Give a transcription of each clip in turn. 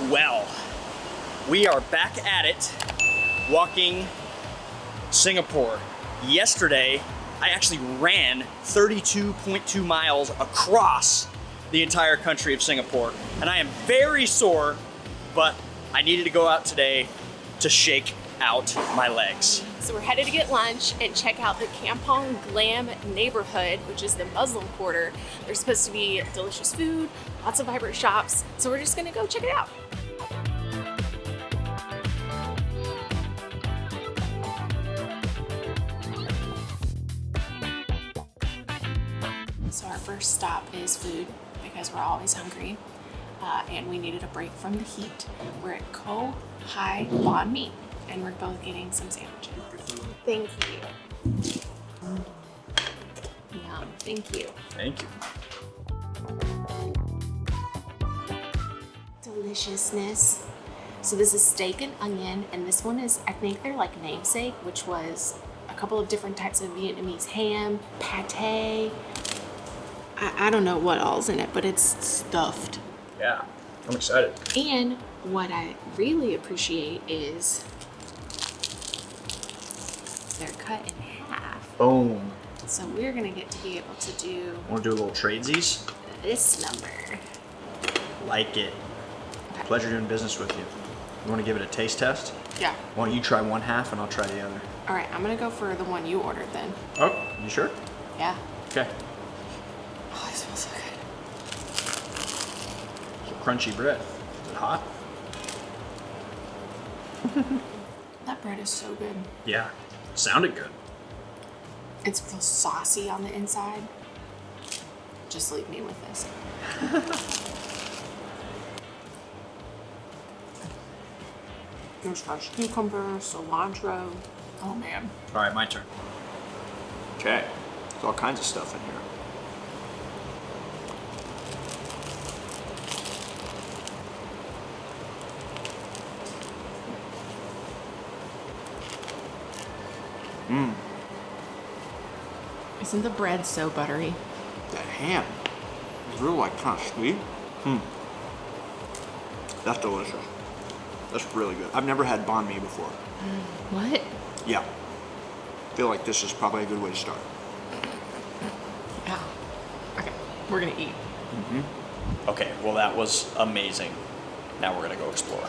Well, we are back at it, walking Singapore. Yesterday, I actually ran 32.2 miles across the entire country of Singapore, and I am very sore, but I needed to go out today to shake out my legs. So we're headed to get lunch and check out the Kampong Glam Neighborhood, which is the Muslim quarter. There's supposed to be delicious food, lots of vibrant shops, so we're just gonna go check it out. So our first stop is food because we're always hungry and we needed a break from the heat. We're at Co Hai Bahn Mi and we're both getting some sandwiches. Thank you. Yum, thank you. Thank you. Deliciousness. So this is steak and onion, and this one is, I think they're like namesake, which was a couple of different types of Vietnamese ham, pate. I don't know what all's in it, but it's stuffed. Yeah, I'm excited. And what I really appreciate is they're cut in half. Boom. So we're gonna get to be able to do Want to do a little tradesies? this number. Like it. Pleasure doing business with you. You want to give it a taste test? Yeah. Why don't you try one half and I'll try the other? All right, I'm gonna go for the one you ordered then. Oh, you sure? Yeah. Okay. Oh, it smells so good. Some crunchy bread. Is it hot? That bread is so good. Yeah. Sounded good. It's real saucy on the inside. Just leave me with this. There's fresh cucumber, cilantro. Oh man. All right, my turn. Okay. There's all kinds of stuff in here. Mmm. Isn't the bread so buttery? That ham is real like kind of sweet. That's delicious. That's really good. I've never had banh mi before. What? Yeah. I feel like this is probably a good way to start. Yeah. Okay, we're gonna eat. Okay, well that was amazing. Now we're gonna go explore.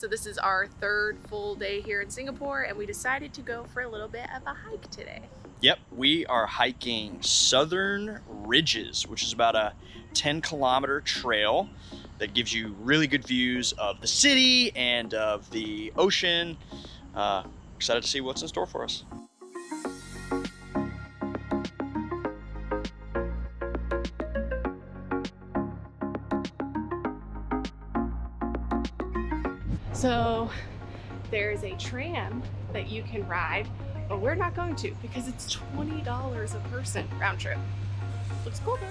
So this is our third full day here in Singapore, and we decided to go for a little bit of a hike today. Yep, we are hiking Southern Ridges, which is about a 10-kilometer trail that gives you really good views of the city and of the ocean. Excited to see what's in store for us. So there's a tram that you can ride, but we're not going to because it's $20 a person round trip. Looks cool though.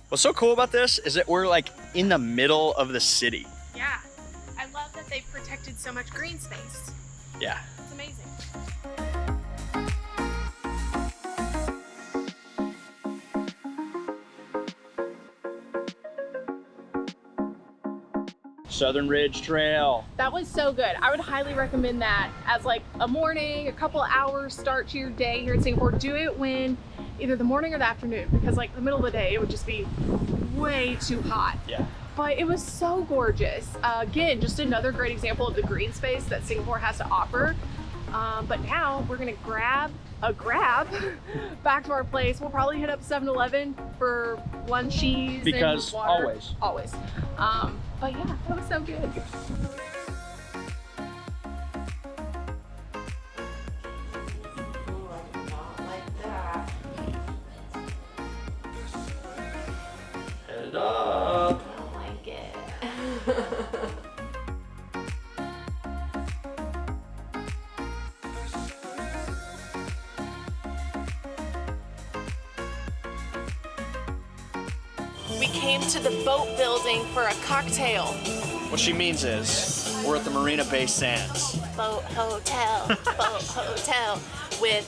What's so cool about this is that we're like in the middle of the city. Yeah, I love that they've protected so much green space. Yeah. It's amazing. Southern Ridge Trail. That was so good. I would highly recommend that as like a morning, a couple hours start to your day here in Singapore. Do it when either the morning or the afternoon, because like the middle of the day, it would just be way too hot. Yeah. But it was so gorgeous. Again, just another great example of the green space that Singapore has to offer. But now we're gonna grab back to our place. We'll probably hit up 7-Eleven for lunchies because and water. always. But yeah, that was so good. Head up. I like it. We came to the boat building for a cocktail. What she means is, we're at the Marina Bay Sands. Boat hotel with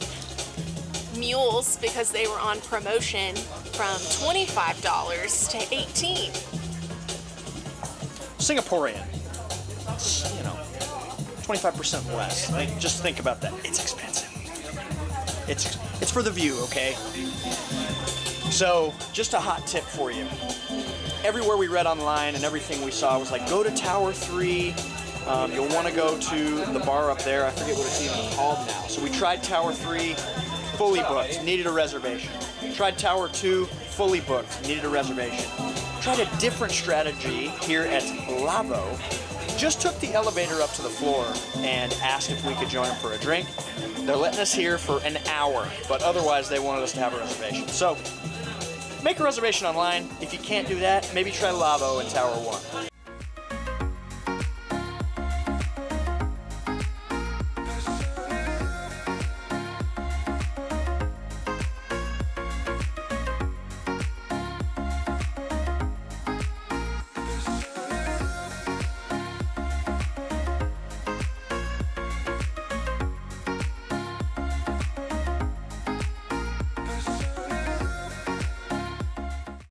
mules because they were on promotion from $25 to $18. Singaporean. It's, 25% less. Like, just think about that. It's expensive. It's for the view, okay? So, just a hot tip for you. Everywhere we read online and everything we saw was like, go to Tower 3. You'll want to go to the bar up there. I forget what it's even called now. So we tried Tower 3, fully booked, needed a reservation. Tried Tower 2, fully booked, needed a reservation. Tried a different strategy here at Lavo. Just took the elevator up to the floor and asked if we could join them for a drink. They're letting us here for an hour, but otherwise they wanted us to have a reservation. So make a reservation online. If you can't do that, maybe try Lavo in Tower 1.